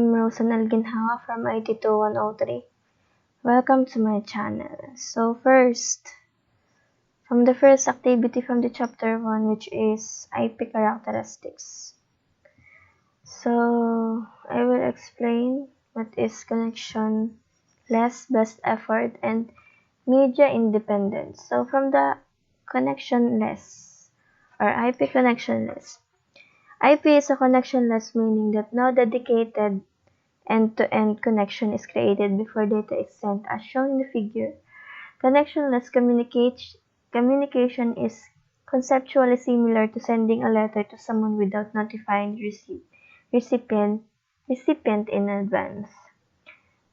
I'm Rosanel Ginhawa from IT2103. Welcome to my channel. So first, from the first activity from the chapter 1, which is IP characteristics. So I will explain what is connectionless, best effort, and media independence. So from the connectionless or IP connectionless, IP is a connectionless, meaning that no dedicated end-to-end connection is created before data is sent, as shown in the figure. Connectionless communication is conceptually similar to sending a letter to someone without notifying the recipient in advance.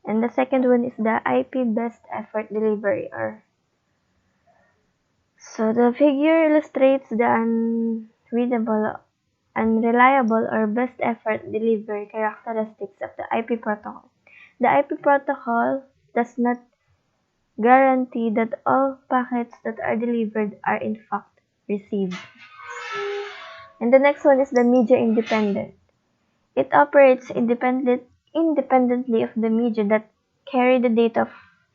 And the second one is the IP best effort delivery. So the figure illustrates the unreliable or best effort delivery characteristics of the IP protocol. The IP protocol does not guarantee that all packets that are delivered are in fact received. And the next one is the media independent. It operates independently of the media that carry the data of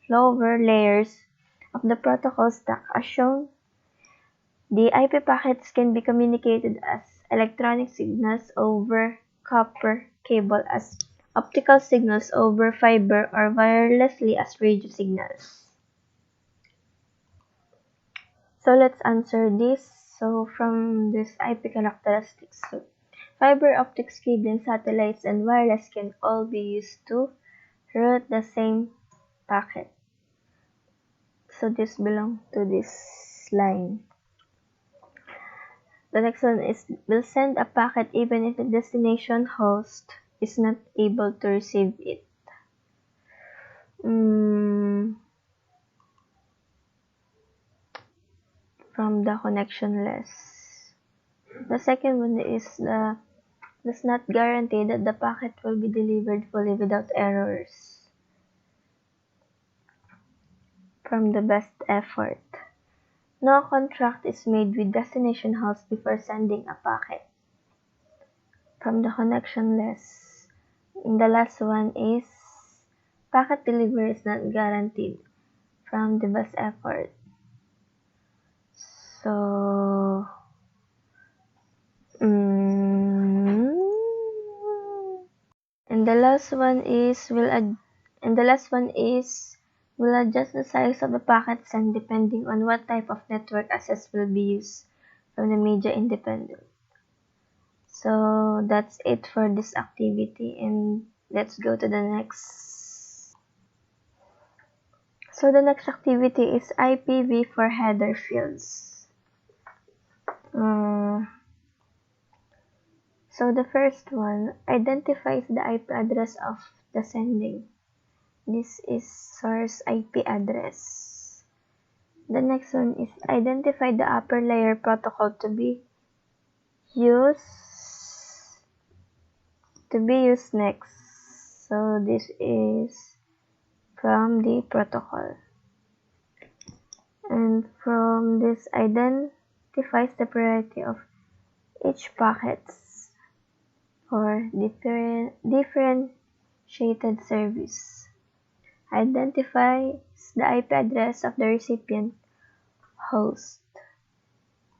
lower layers of the protocol stack. As shown, the IP packets can be communicated as electronic signals over copper cable, as optical signals over fiber, or wirelessly as radio signals. So let's answer this. So from this IP characteristics, so fiber optics cabling, satellites, and wireless can all be used to route the same packet. So this belongs to this line. The next one is will send a packet even if the destination host is not able to receive it. From the connectionless. The second one is does not guarantee that the packet will be delivered fully without errors. From the best effort. No contract is made with destination host before sending a packet. From the connectionless. And the last one is packet delivery is not guaranteed. From the best effort. So and the last one is will adjust the size of the packet sent depending on what type of network access will be used. From the media independent. So that's it for this activity, and let's go to the next. So the next activity is IPv for header fields. So the first one identifies the IP address of the sending. This is source IP address. The next one is identify the upper layer protocol to be used next. So this is from the protocol. And from this identifies the priority of each packets for differentiated service. Identifies the IP address of the recipient host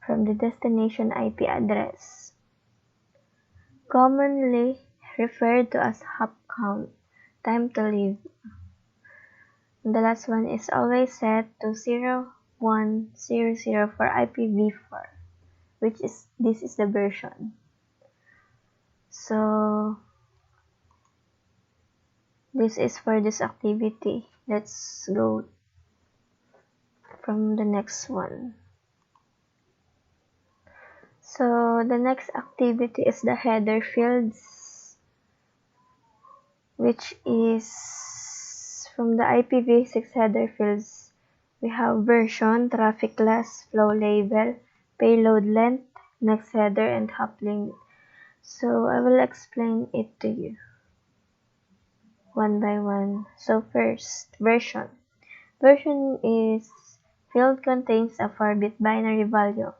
from the destination IP address, commonly referred to as hop count, time to live. And the last one is always set to 0100 for IPv4, which is this is the version. So this is for this activity. Let's go from the next one. So the next activity is the header fields, which is from the IPv6 header fields. We have version, traffic class, flow label, payload length, next header, and hop length. So I will explain it to you one by one. So first, version. Version is field contains a 4-bit binary value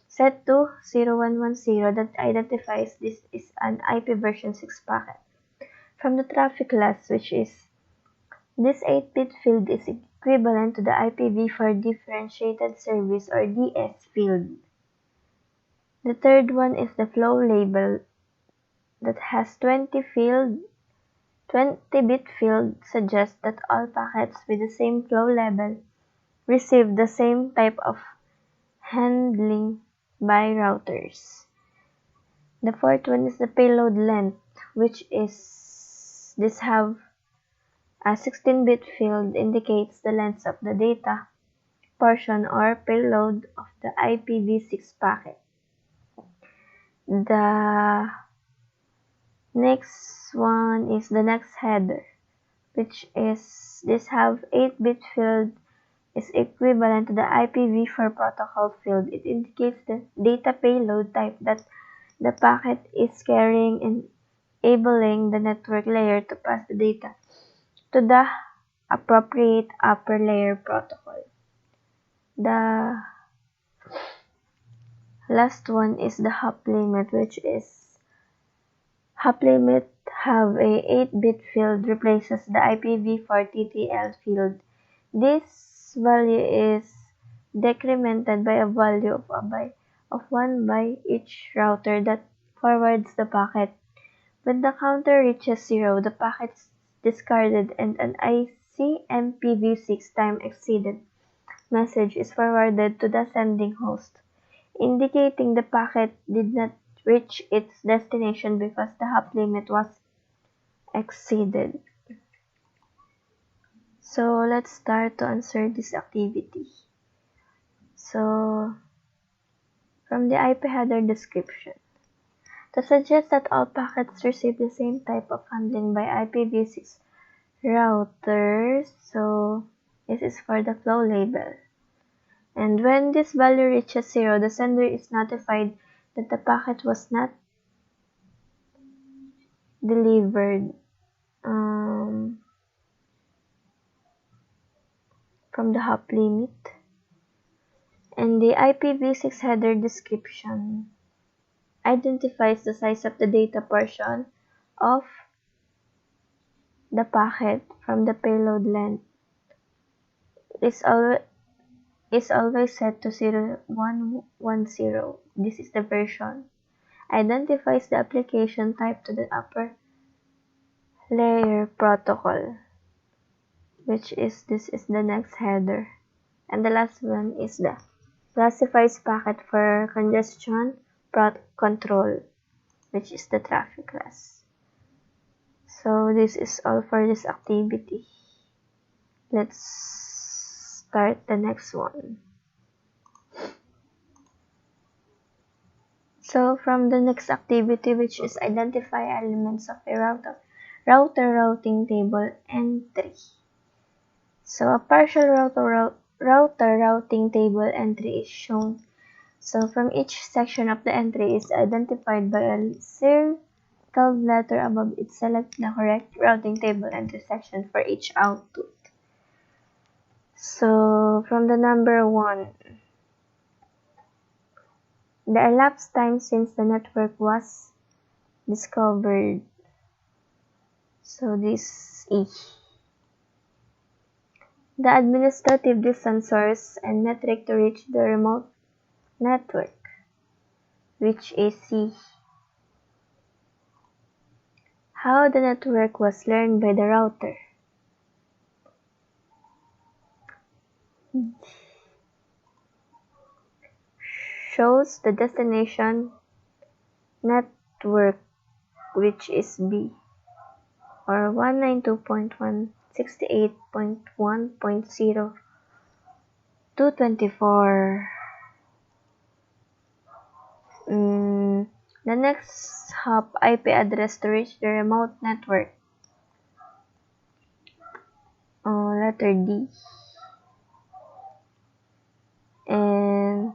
set to 0110 that identifies this is an IP version 6 packet. from the traffic class, which is this 8-bit field is equivalent to the IPv4 differentiated service or DS field. The third one is the flow label that has 20-bit field suggests that all packets with the same flow level receive the same type of handling by routers. The fourth one is the payload length, which is this have a 16-bit field indicates the length of the data portion or payload of the IPv6 packet. The next one is the next header, which is this have 8-bit field is equivalent to the IPv4 protocol field. It indicates the data payload type that the packet is carrying and enabling the network layer to pass the data to the appropriate upper layer protocol. The last one is the hop limit, which is hop limit have a 8-bit field replaces the IPv4 TTL field. This value is decremented by a value of 1 by each router that forwards the packet. When the counter reaches 0, the packet is discarded and an ICMPv6 time exceeded message is forwarded to the sending host, indicating the packet did not reach its destination because the hop limit was exceeded. So let's start to answer this activity. So from the IP header description, to suggest that all packets receive the same type of handling by IPv6 routers, so this is for the flow label. And when this value reaches 0, the sender is notified that the packet was not delivered from the hop limit. And the IPv6 header description identifies the size of the data portion of the packet from the payload length. Is always set to 0110. This is the version. Identifies the application type to the upper layer protocol, which is this is the next header. And the last one is the classifies packet for congestion control, which is the traffic class. So this is all for this activity. Let's start the next one. So from the next activity, which is identify elements of a router routing table entry. So a partial router routing table entry is shown. So from each section of the entry is identified by a circled letter above it. Select the correct routing table entry section for each output. So from the number 1, the elapsed time since the network was discovered. So this E. The administrative distance source and metric to reach the remote network, which is C. How the network was learned by the router. Shows the destination network, which is B, or 192.168.1.0 224. The next hop IP address to reach the remote network. Letter D. And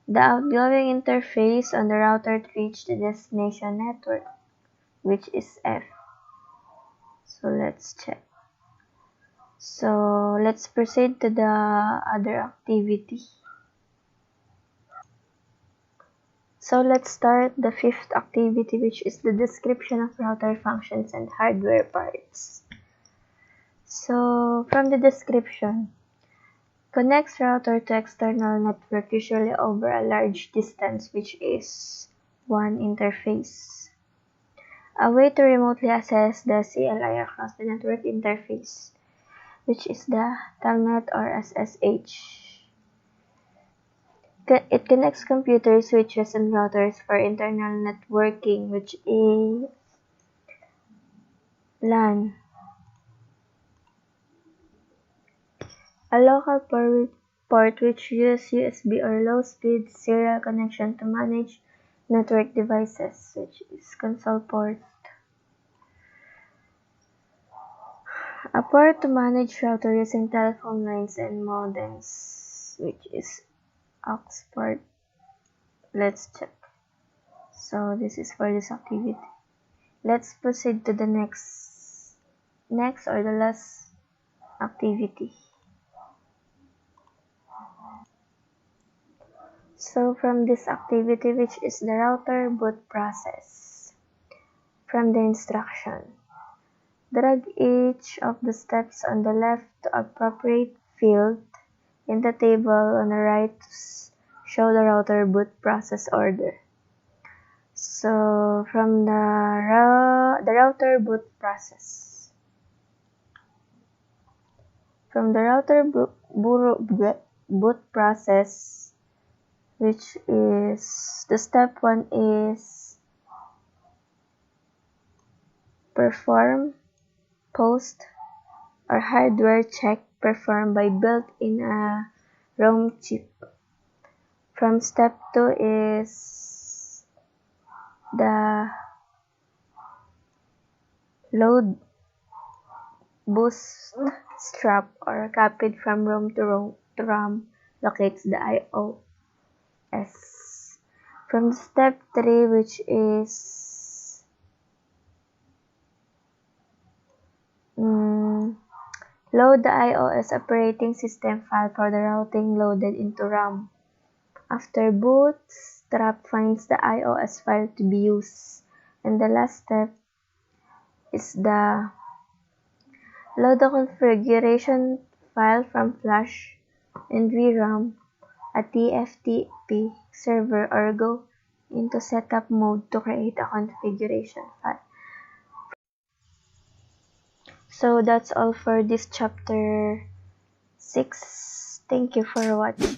the outgoing interface on the router to reach the destination network, which is F. So let's check. So let's proceed to the other activity. So let's start the fifth activity, which is the description of router functions and hardware parts. So from the description, connects router to external network usually over a large distance, which is one interface. A way to remotely access the CLI across the network interface, which is the Telnet or SSH. It connects computers, switches, and routers for internal networking, which is LAN. A local port which uses USB or low-speed serial connection to manage network devices, which is console port. A port to manage router using telephone lines and modems, which is aux port. Let's check. So this is for this activity. Let's proceed to the next or the last activity. So from this activity, which is the router boot process, from the instruction, drag each of the steps on the left to appropriate field in the table on the right to show the router boot process order. So from the router boot process, from the router boot process, which is the step 1 is perform post or hardware check performed by built-in a ROM chip. From step 2 is the load boost strap or copied from ROM to RAM locates the IOS. From step 3, which is load the iOS operating system file for the routing loaded into RAM. After boot, strap finds the iOS file to be used. And the last step is the load the configuration file from flash and VRAM, a TFTP server, or go into setup mode to create a configuration file. So that's all for this chapter 6. Thank you for watching.